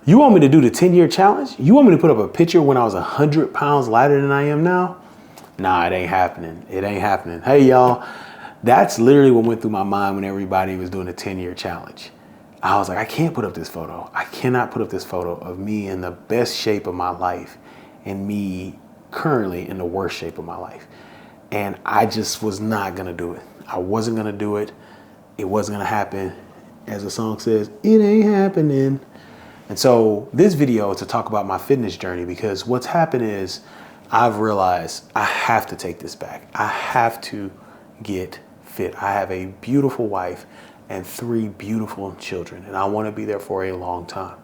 You want me to do the 10-year challenge? You want me to put up a picture when I was 100 pounds lighter than I am now? Nah, it ain't happening. It ain't happening. Hey, y'all, that's literally what went through my mind when everybody was doing the 10-year challenge. I was like, I can't put up this photo. I cannot put up this photo of me in the best shape of my life and me currently in the worst shape of my life. And I just was not going to do it. I wasn't going to do it. It wasn't going to happen. As the song says, it ain't happening. And so this video is to talk about my fitness journey, because what's happened is I've realized I have to take this back. I have to get fit. I have a beautiful wife and 3 beautiful children, and I want to be there for a long time.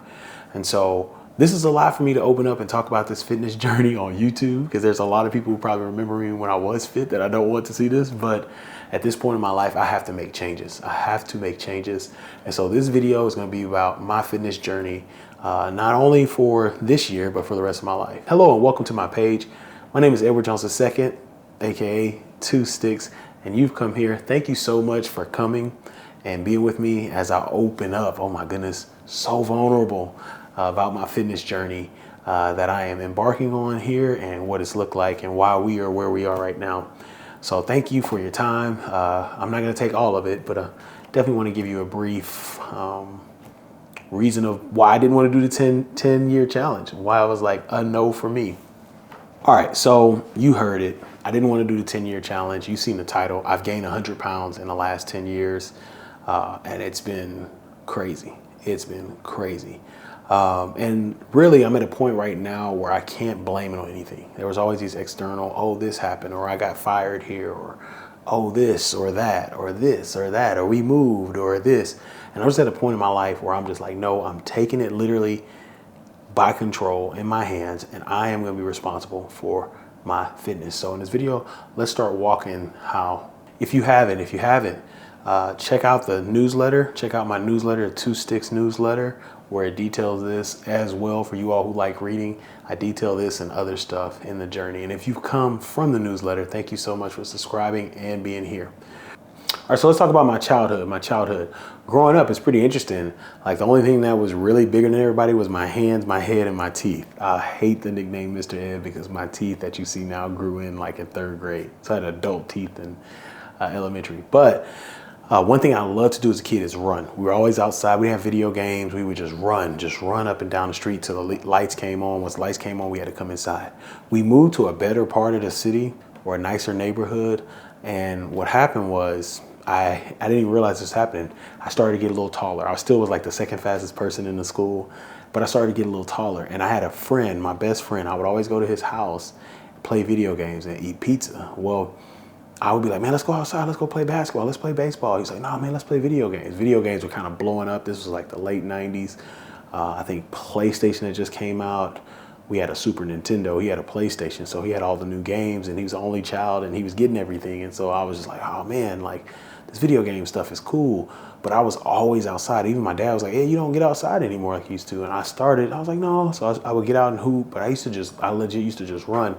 And so this is a lot for me to open up and talk about this fitness journey on YouTube, because there's a lot of people who probably remember me when I was fit that I don't want to see this. But at this point in my life, I have to make changes. I have to make changes. And so this video is going to be about my fitness journey, not only for this year, but for the rest of my life. Hello and welcome to my page. My name is Edward Jones II, aka Two Sticks, and you've come here. Thank you so much for coming and being with me as I open up. Oh my goodness, so vulnerable about my fitness journey that I am embarking on here, and what it's looked like and why we are where we are right now. So thank you for your time. I'm not going to take all of it, but definitely want to give you a brief reason of why I didn't want to do the 10-year challenge, why I was like a no for me. All right, so you heard it. I didn't want to do the 10-year challenge. You've seen the title. I've gained 100 pounds in the last 10 years, and it's been crazy. It's been crazy. And really, I'm at a point right now where I can't blame it on anything. There was always these external, oh, this happened, or I got fired here, or oh, this or that, or this or that, or we moved, or this. And I'm just at a point in my life where I'm just like, no, I'm taking it literally by control in my hands, and I am going to be responsible for my fitness. So in this video, let's start walking how. If you haven't, check out the newsletter. Check out my newsletter, Two Sticks newsletter, where it details this as well for you all who like reading. I detail this and other stuff in the journey. And if you've come from the newsletter, thank you so much for subscribing and being here. All right, so let's talk about my childhood. Growing up is pretty interesting. Like, the only thing that was really bigger than everybody was my hands, my head, and my teeth. I hate the nickname Mr. Ed because my teeth that you see now grew in like in 3rd grade. So I had adult teeth in elementary. But one thing I loved to do as a kid is run. We were always outside. We had video games. We would just run up and down the street till the lights came on. Once the lights came on, we had to come inside. We moved to a better part of the city, or a nicer neighborhood. And what happened was, I didn't even realize this was happening. I started to get a little taller. I still was like the 2nd fastest person in the school, but I started to get a little taller. And I had a friend, my best friend. I would always go to his house, play video games, and eat pizza. Well, I would be like, man, let's go outside. Let's go play basketball. Let's play baseball. He's like, no, man, let's play video games. Video games were kind of blowing up. This was like the late 90s. I think PlayStation had just came out. We had a Super Nintendo. He had a PlayStation. So he had all the new games, and he was the only child, and he was getting everything. And so I was just like, oh, man, like, this video game stuff is cool. But I was always outside. Even my dad was like, hey, you don't get outside anymore like you used to. And I was like, no. So I would get out and hoop, but I legit used to just run.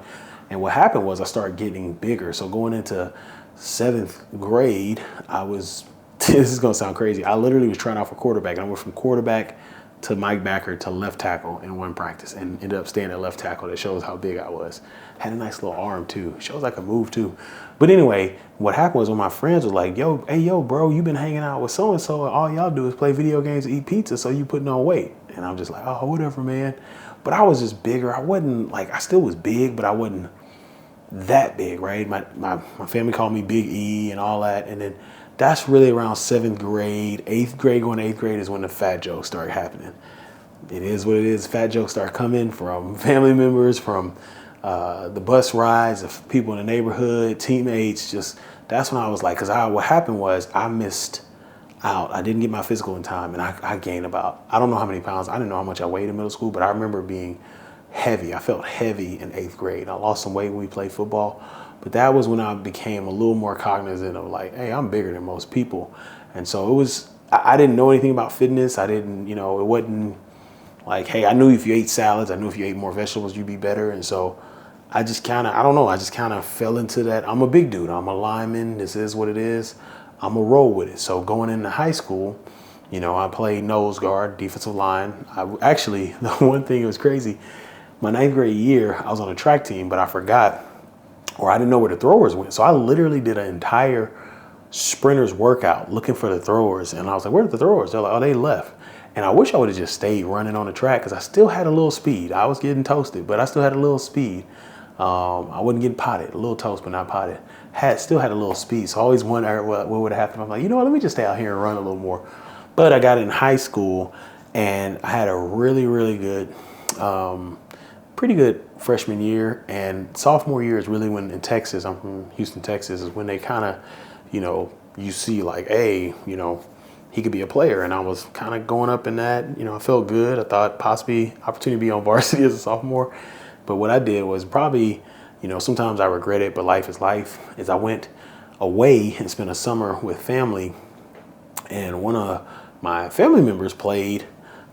And what happened was I started getting bigger. So going into 7th grade, this is going to sound crazy. I literally was trying out for quarterback. And I went from quarterback to Mike Backer to left tackle in one practice, and ended up staying at left tackle. That shows how big I was. Had a nice little arm too. Shows I could move too. But anyway, what happened was, when my friends were like, yo, bro, you been hanging out with so-and-so, and all y'all do is play video games and eat pizza, so you putting on weight. And I'm just like, oh, whatever, man. But I was just bigger. I wasn't like, I still was big, but I wasn't that big, right? My family called me Big E and all that. And then that's really around 7th grade, 8th grade, going to 8th grade is when the fat jokes started happening. It is what it is. Fat jokes start coming from family members, from the bus rides, of people in the neighborhood, teammates. Just, that's when I was like, because what happened was I missed out. I didn't get my physical in time, and I gained about, I don't know how many pounds. I didn't know how much I weighed in middle school, but I remember being heavy. I felt heavy in 8th grade. I lost some weight when we played football. But that was when I became a little more cognizant of like, hey, I'm bigger than most people. And so it was, I didn't know anything about fitness. I didn't, it wasn't like, hey, I knew if you ate salads, I knew if you ate more vegetables, you'd be better. And so I just kind of, I don't know, I just kind of fell into that. I'm a big dude. I'm a lineman. This is what it is. I'm a roll with it. So going into high school, I played nose guard, defensive line. Actually, the one thing that was crazy, my ninth grade year, I was on a track team, but I forgot, or I didn't know where the throwers went. So I literally did an entire sprinters workout looking for the throwers. And I was like, where are the throwers? They're like, oh, they left. And I wish I would have just stayed running on the track because I still had a little speed. I was getting toasted, but I still had a little speed. I wasn't getting potted, a little toast, but not potted. Still had a little speed. So I always wondered what would have happened. I'm like, let me just stay out here and run a little more. But I got in high school and I had a really, really good, pretty good freshman year. And sophomore year is really when in Texas, I'm from Houston, Texas, is when they kind of, you see like, hey, he could be a player. And I was kind of going up in that, I felt good. I thought possibly opportunity to be on varsity as a sophomore. But what I did was probably, sometimes I regret it, but life is life, is I went away and spent a summer with family. And one of my family members played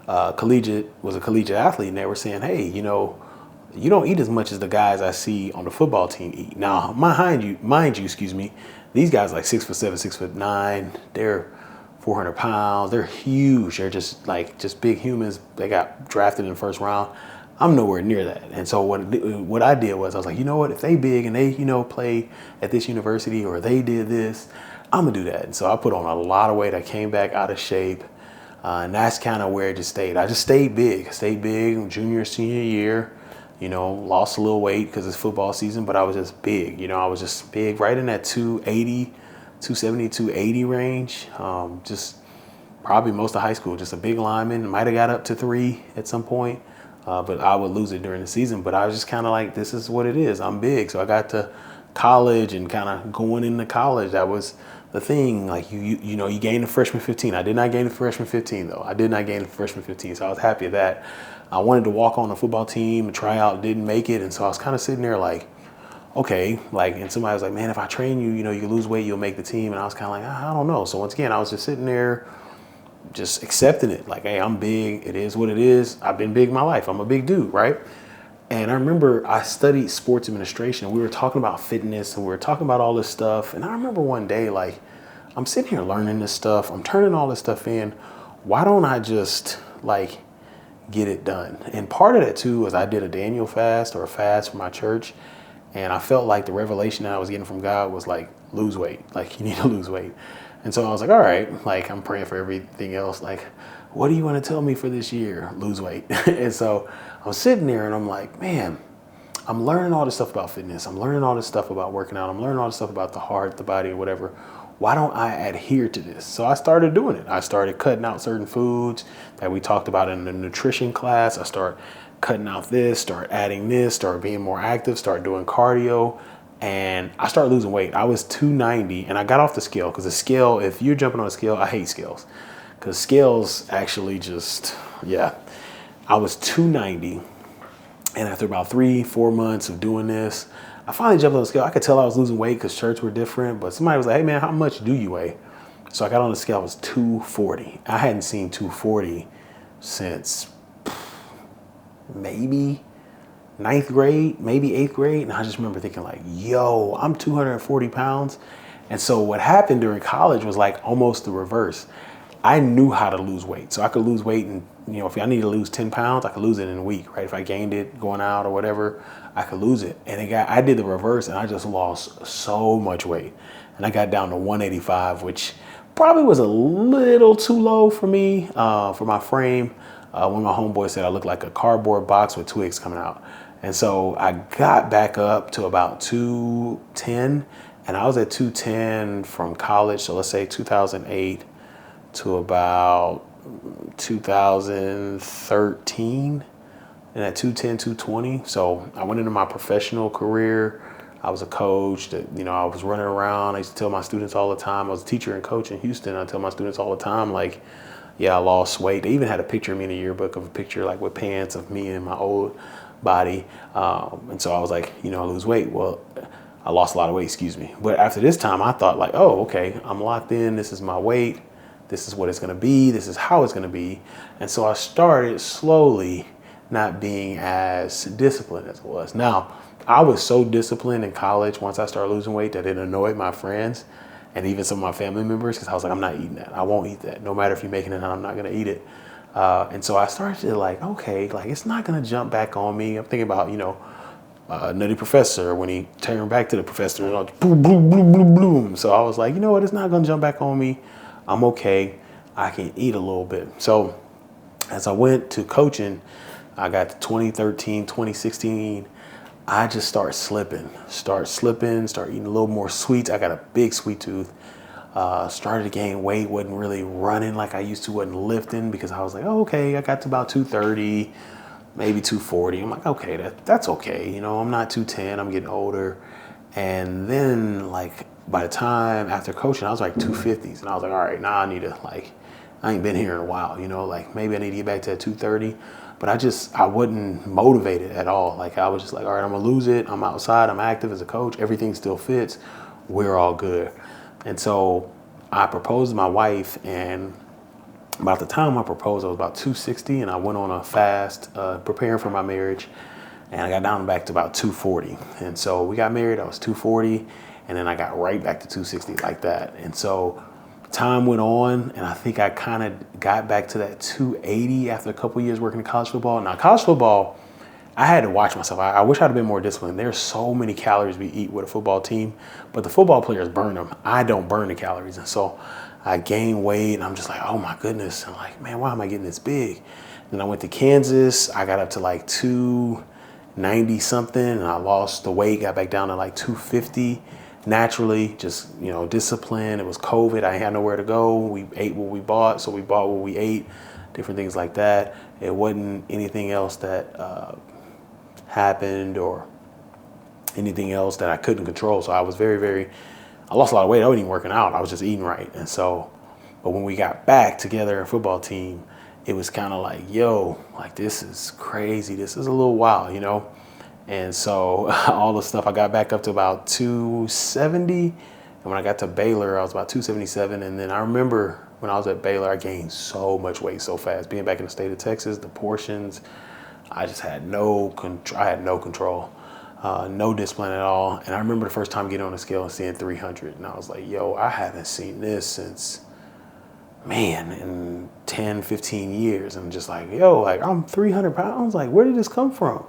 was a collegiate athlete. And they were saying, hey, you don't eat as much as the guys I see on the football team eat. Now, mind you, these guys like 6'7", 6'9", they're 400 pounds. They're huge. They're just big humans. They got drafted in the first round. I'm nowhere near that. And so what I did was I was like, if they big and they, play at this university or they did this, I'm gonna do that. And so I put on a lot of weight. I came back out of shape. And that's kind of where it just stayed. I just stayed big junior, senior year, lost a little weight because it's football season, but I was just big. I was just big, right in that 280, 270, 280 range. Just probably most of high school, just a big lineman. Might have got up to 3 at some point, but I would lose it during the season. But I was just kind of like, this is what it is. I'm big. So I got to college and kind of going into college, that was the thing. Like you gain the freshman 15. I did not gain the freshman 15 though. I did not gain the freshman 15. So I was happy at that. I wanted to walk on the football team and try out, didn't make it. And so I was kind of sitting there like, okay, and somebody was like, man, if I train you, you can lose weight, you'll make the team. And I was kind of like, I don't know. So once again, I was just sitting there, just accepting it. Like, hey, I'm big. It is what it is. I've been big my life. I'm a big dude, right? And I remember I studied sports administration. We were talking about fitness and we were talking about all this stuff. And I remember one day, like, I'm sitting here learning this stuff. I'm turning all this stuff in. Why don't I just get it done? And part of that too was I did a Daniel fast or a fast for my church. And I felt like the revelation that I was getting from God was like, lose weight. Like, you need to lose weight. And so I was like, all right, I'm praying for everything else. Like, what do you want to tell me for this year? Lose weight. And so I was sitting there and I'm like, man, I'm learning all this stuff about fitness. I'm learning all this stuff about working out. I'm learning all this stuff about the heart, the body, or whatever. Why don't I adhere to this? So I started doing it. I started cutting out certain foods that we talked about in the nutrition class. I started cutting out this, start adding this, start being more active, start doing cardio. And I started losing weight. I was 290 and I got off the scale because the scale, if you're jumping on a scale, I hate scales because scales actually I was 290. And after about 3-4 months of doing this, I finally jumped on the scale. I could tell I was losing weight because shirts were different, but somebody was like, hey man, how much do you weigh? So I got on the scale, it was 240. I hadn't seen 240 since maybe 9th grade, maybe 8th grade. And I just remember thinking like, yo, I'm 240 pounds. And so what happened during college was like almost the reverse. I knew how to lose weight. So I could lose weight and, if I need to lose 10 pounds, I could lose it in a week, right? If I gained it going out or whatever, I could lose it. And I did the reverse and I just lost so much weight. And I got down to 185, which probably was a little too low for me, for my frame. One of my homeboys said I looked like a cardboard box with twigs coming out. And so I got back up to about 210 and I was at 210 from college. So let's say 2008 to about 2013 and at 210, 220. So I went into my professional career. I was a coach that, I was running around. I used to tell my students all the time, I was a teacher and coach in Houston. I tell my students all the time, like, yeah, I lost weight. They even had a picture of me in the yearbook of a picture like with pants of me and my old body. And so I was like, I lose weight. Well, I lost a lot of weight, excuse me. But after this time, I thought like, oh, okay, I'm locked in. This is my weight. This is what it's going to be. This is how it's going to be. And so I started slowly not being as disciplined as it was. Now, I was so disciplined in college once I started losing weight that it annoyed my friends. and even some of my family members, because I was like, I'm not eating that. I won't eat that. No matter if you're making it, I'm not going to eat it. And so I started to like, okay, like it's not going to jump back on me. I'm thinking about, Nutty Professor, when he turned back to the professor, and all, boom, boom, boom, boom, boom. So I was like, you know what, it's not going to jump back on me. I'm okay. I can eat a little bit. So as I went to coaching, I got to 2013, 2016. I just start slipping, start eating a little more sweets. I got a big sweet tooth. Started to gain weight, wasn't really running like I used to, wasn't lifting, because I was like, oh, okay, I got to about 230, maybe 240. I'm like, okay, that's okay. I'm not 210, I'm getting older. And then like by the time after coaching, I was like 250s, and I was like, all right, now I need to I ain't been here in a while, like maybe I need to get back to that 230. But I wasn't motivated at all. Like I was just like, all right, I'm gonna lose it. I'm outside, I'm active as a coach, everything still fits. We're all good. And so I proposed to my wife, and about the time I proposed, I was about 260, and I went on a fast, preparing for my marriage, and I got down back to about 240. And so we got married, I was 240, and then I got right back to 260 like that. And so time went on, and I think I kind of got back to that 280 after a couple of years working in college football. Now, college football, I had to watch myself. I wish I'd have been more disciplined. There's so many calories we eat with a football team, but the football players burn them. I don't burn the calories. And so I gained weight, and I'm just like, oh my goodness. I'm like, man, why am I getting this big? Then I went to Kansas. I got up to like 290 something, and I lost the weight, got back down to like 250. Naturally, just, discipline. It was COVID. I had nowhere to go. We ate what we bought, so we bought what we ate, different things like that. It wasn't anything else that happened or anything else that I couldn't control. So I was I lost a lot of weight. I wasn't even working out. I was just eating right. And so, but when we got back together, a football team, it was kind of like, yo, like this is crazy. This is a little wild, And so all the stuff, I got back up to about 270. And when I got to Baylor, I was about 277. And then I remember when I was at Baylor, I gained so much weight so fast. Being back in the state of Texas, the portions, I just had no control. I had no control, no discipline at all. And I remember the first time getting on the scale and seeing 300. And I was like, yo, I haven't seen this since, man, in 10, 15 years. And just like, yo, like I'm 300 pounds. Like, where did this come from?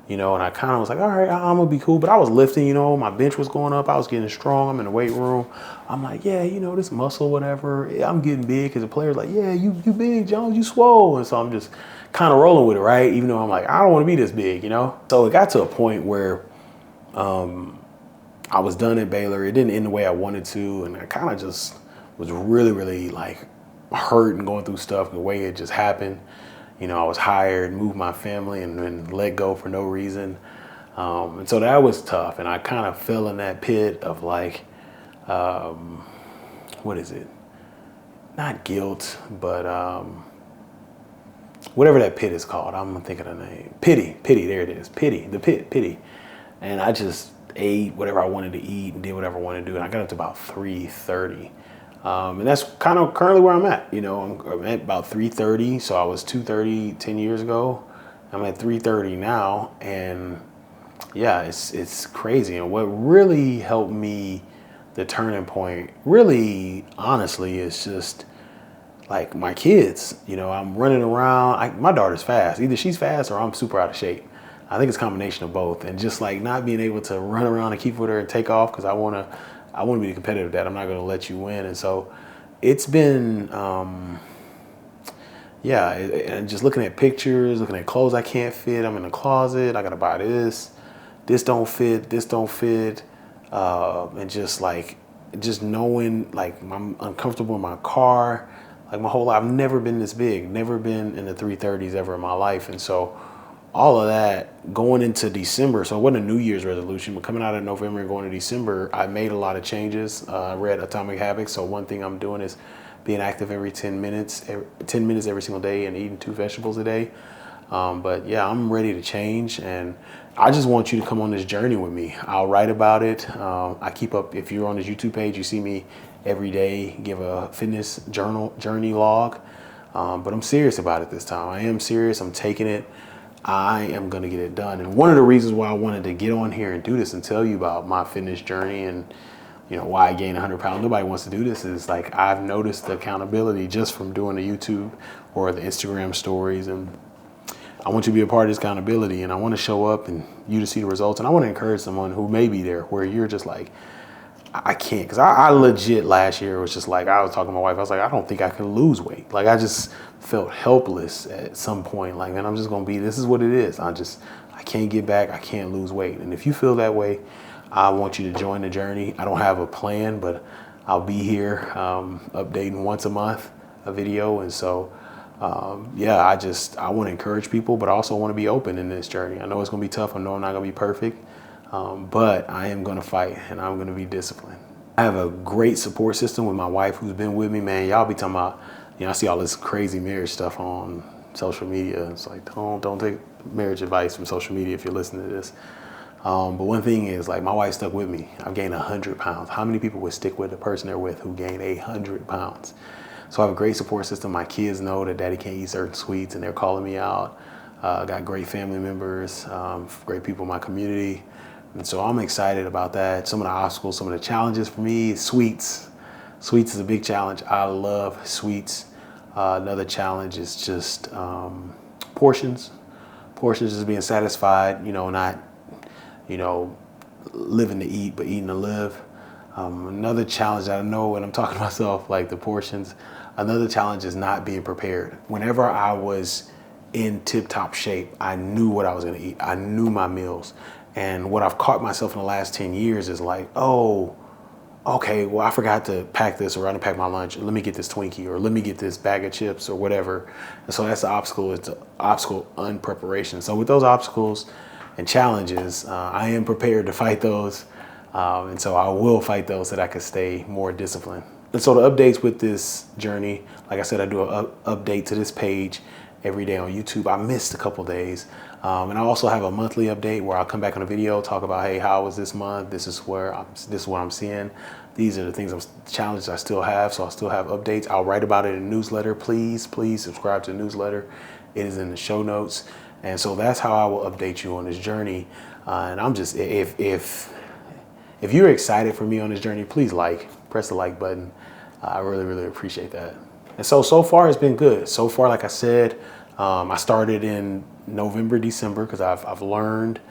And I kind of was like, all right, I'm going to be cool. But I was lifting, my bench was going up. I was getting strong. I'm in the weight room. I'm like, yeah, this muscle, whatever. I'm getting big, because the player's like, yeah, you big, Jones, you swole. And so I'm just kind of rolling with it, right? Even though I'm like, I don't want to be this big, So it got to a point where I was done at Baylor. It didn't end the way I wanted to. And I kind of just was really, really like hurt and going through stuff the way it just happened. I was hired, moved my family, and then let go for no reason. And so that was tough. And I kind of fell in that pit of like, what is it? Not guilt, but whatever that pit is called. I'm gonna think of the name. Pity, there it is. Pity, the pit, pity. And I just ate whatever I wanted to eat and did whatever I wanted to do. And I got up to about 330. And that's kind of currently where I'm at. I'm at about 330. So I was 230 10 years ago. I'm at 330 now. And yeah, it's crazy. And what really helped me, the turning point, really, honestly, is just like my kids. I'm running around. My daughter's fast. Either she's fast or I'm super out of shape. I think it's a combination of both. And just like not being able to run around and keep with her and take off, because I want to be competitive at that. I'm not going to let you win. And so it's been, and just looking at pictures, looking at clothes I can't fit. I'm in the closet. I got to buy this. This don't fit. And just knowing like I'm uncomfortable in my car. Like my whole life, I've never been this big, never been in the 330s ever in my life. And so all of that going into December, so it wasn't a New Year's resolution, but coming out of November and going to December, I made a lot of changes. I read Atomic Habits. So one thing I'm doing is being active every 10 minutes every single day, and eating 2 vegetables a day. But yeah, I'm ready to change, and I just want you to come on this journey with me. I'll write about it. I keep up, if you're on this YouTube page, you see me every day give a fitness journey log. But I'm serious about it this time. I am serious. I'm taking it. I am going to get it done. And one of the reasons why I wanted to get on here and do this and tell you about my fitness journey and why I gained 100 pounds. Nobody wants to do this. Is like, I've noticed the accountability just from doing the YouTube or the Instagram stories. And I want you to be a part of this accountability, and I want to show up and you to see the results. And I want to encourage someone who may be there where you're just like, I can't. Because I legit last year was just like, I was talking to my wife. I was like, I don't think I can lose weight. Like, I just felt helpless at some point. Like, man, I'm just going to be, this is what it is. I can't get back. I can't lose weight. And if you feel that way, I want you to join the journey. I don't have a plan, but I'll be here updating once a month a video. And so, yeah, I want to encourage people, but I also want to be open in this journey. I know it's going to be tough. I know I'm not going to be perfect, but I am going to fight, and I'm going to be disciplined. I have a great support system with my wife who's been with me, man. Y'all be talking about, I see all this crazy marriage stuff on social media. It's like, don't take marriage advice from social media if you're listening to this. But one thing is, like, my wife stuck with me. I've gained 100 pounds. How many people would stick with the person they're with who gained 100 pounds? So I have a great support system. My kids know that daddy can't eat certain sweets, and they're calling me out. Got great family members, great people in my community. And so I'm excited about that. Some of the obstacles, some of the challenges for me, sweets. Sweets is a big challenge. I love sweets. Another challenge is just portions. Portions is being satisfied, not living to eat, but eating to live. Another challenge that I know when I'm talking to myself, like the portions, another challenge is not being prepared. Whenever I was in tip-top shape, I knew what I was gonna eat. I knew my meals. And what I've caught myself in the last 10 years is like, oh, okay, well, I forgot to pack this, or I didn't pack my lunch. Let me get this Twinkie, or let me get this bag of chips, or whatever. And so that's the obstacle. It's the obstacle unpreparation. So with those obstacles and challenges, I am prepared to fight those. And so I will fight those so that I can stay more disciplined. And so the updates with this journey, like I said, I do an update to this page every day on YouTube. I missed a couple days. And I also have a monthly update where I'll come back on a video, talk about, hey, how was this month? This is what I'm seeing. These are the things, challenges I still have. So I still have updates. I'll write about it in a newsletter. Please subscribe to the newsletter. It is in the show notes. And so that's how I will update you on this journey. And I'm just, if you're excited for me on this journey, please press the like button. I really, really appreciate that. And so far it's been good. So far, like I said, I started in November, December, because I've learned,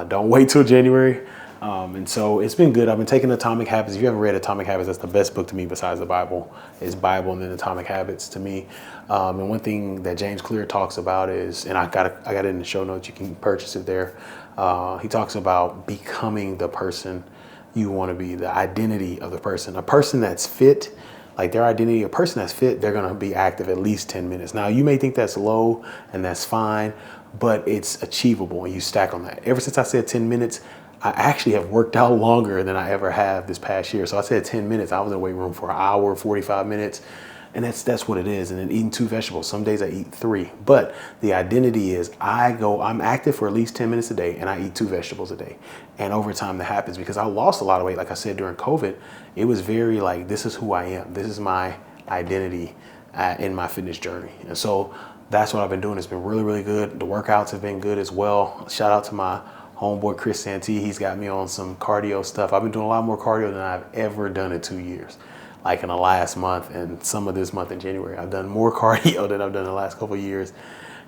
don't wait till January. And so it's been good. I've been taking Atomic Habits. If you haven't read Atomic Habits, that's the best book to me besides the Bible. It's Bible and then Atomic Habits to me. And one thing that James Clear talks about is, and I got it in the show notes, you can purchase it there. He talks about becoming the person you want to be, the identity of the person. A person that's fit, like their identity, a person that's fit, they're going to be active at least 10 minutes. Now, you may think that's low, and that's fine, but it's achievable, and you stack on that. Ever since I said 10 minutes, I actually have worked out longer than I ever have this past year. So I said 10 minutes. I was in the weight room for an hour, 45 minutes. And that's what it is. And then eating 2 vegetables. Some days I eat 3. But the identity is I'm active for at least 10 minutes a day, and I eat 2 vegetables a day. And over time that happens because I lost a lot of weight. Like I said, during COVID, it was very like, this is who I am. This is my identity in my fitness journey. And so that's what I've been doing. It's been really, really good. The workouts have been good as well. Shout out to my homeboy, Chris Santee. He's got me on some cardio stuff. I've been doing a lot more cardio than I've ever done in 2 years. Like in the last month and some of this month in January, I've done more cardio than I've done in the last couple of years.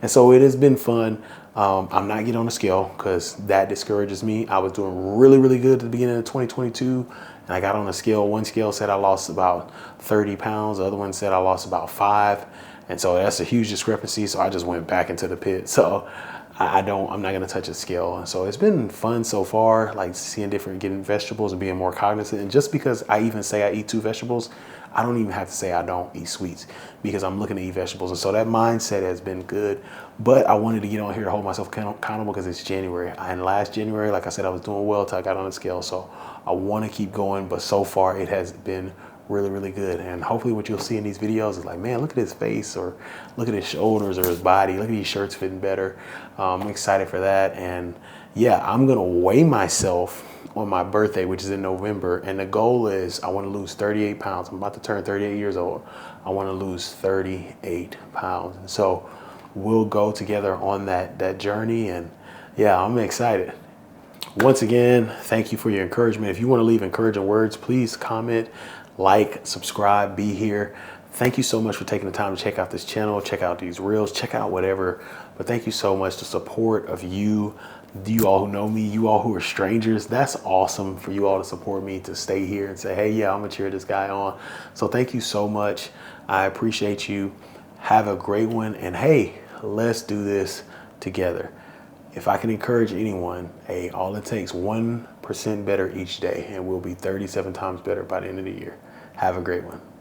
And so it has been fun. I'm not getting on the scale because that discourages me. I was doing really, really good at the beginning of 2022. And I got on a scale. One scale said I lost about 30 pounds. The other one said I lost about 5. And so that's a huge discrepancy. So I just went back into the pit. So I'm not going to touch a scale. And so it's been fun so far, like getting vegetables and being more cognizant. And just because I even say I eat 2 vegetables, I don't even have to say I don't eat sweets because I'm looking to eat vegetables. And so that mindset has been good. But I wanted to get on here to hold myself accountable because it's January. And last January, like I said, I was doing well until I got on the scale. So I want to keep going. But so far, it has been really, really good. And hopefully what you'll see in these videos is like, man, look at his face, or look at his shoulders or his body. Look at these shirts fitting better. I'm excited for that. And yeah, I'm going to weigh myself on my birthday, which is in November. And the goal is I want to lose 38 pounds. I'm about to turn 38 years old. I want to lose 38 pounds. And so we'll go together on that journey. And yeah, I'm excited. Once again, thank you for your encouragement. If you want to leave encouraging words, please comment, like, subscribe, be here. Thank you so much for taking the time to check out this channel, check out these reels, check out whatever. But thank you so much. The support of you all who know me, you all who are strangers, that's awesome for you all to support me, to stay here and say, hey, yeah, I'm gonna cheer this guy on. So thank you so much. I appreciate you. Have a great one. And hey, let's do this together. If I can encourage anyone, hey, all it takes 1% better each day, and we'll be 37 times better by the end of the year. Have a great one.